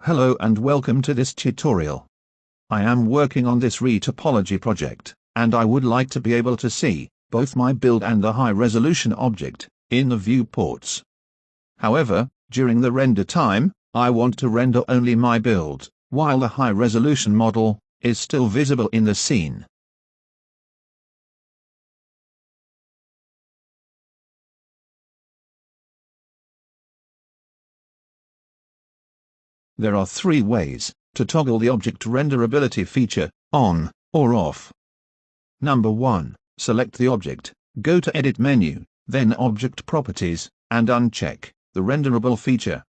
Hello and welcome to this tutorial. I am working on this retopology project, and I would like to be able to see both my build and the high-resolution object in the viewports. However, during the render time, I want to render only my build, while the high-resolution model is still visible in the scene. There are three ways to toggle the object renderability feature on or off. Number 1. Select the object, go to Edit menu, then Object Properties, and uncheck the renderable feature.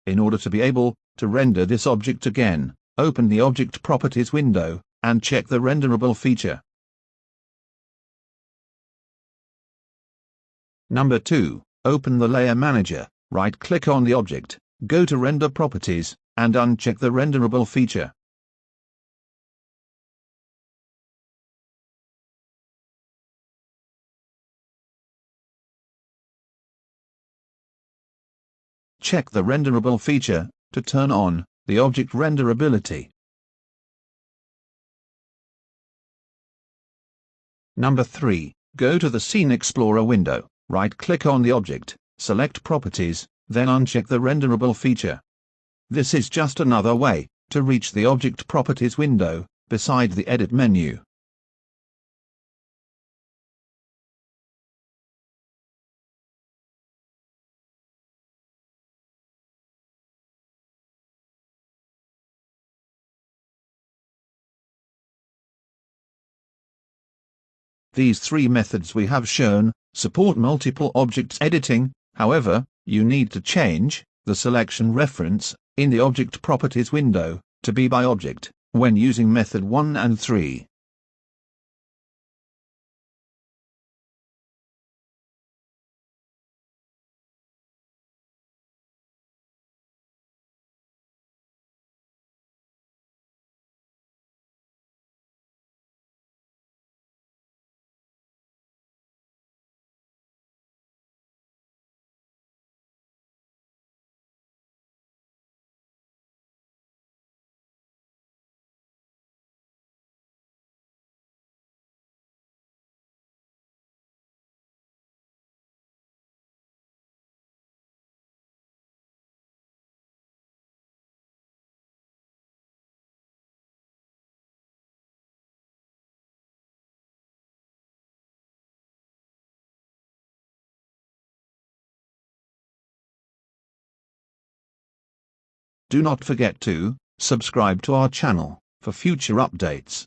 In order to be able to render this object again, open the Object Properties window and check the renderable feature. Number 2. Open the Layer Manager, right-click on the object, go to Render Properties, and uncheck the renderable feature. Check the renderable feature to turn on the object renderability. Number 3. Go to the Scene Explorer window, right-click on the object, select Properties, then uncheck the renderable feature. This is just another way to reach the Object Properties window beside the Edit menu. These three methods we have shown support multiple objects editing. However, you need to change the selection reference in the Object Properties window to be by object when using method 1 and 3. Do not forget to subscribe to our channel for future updates.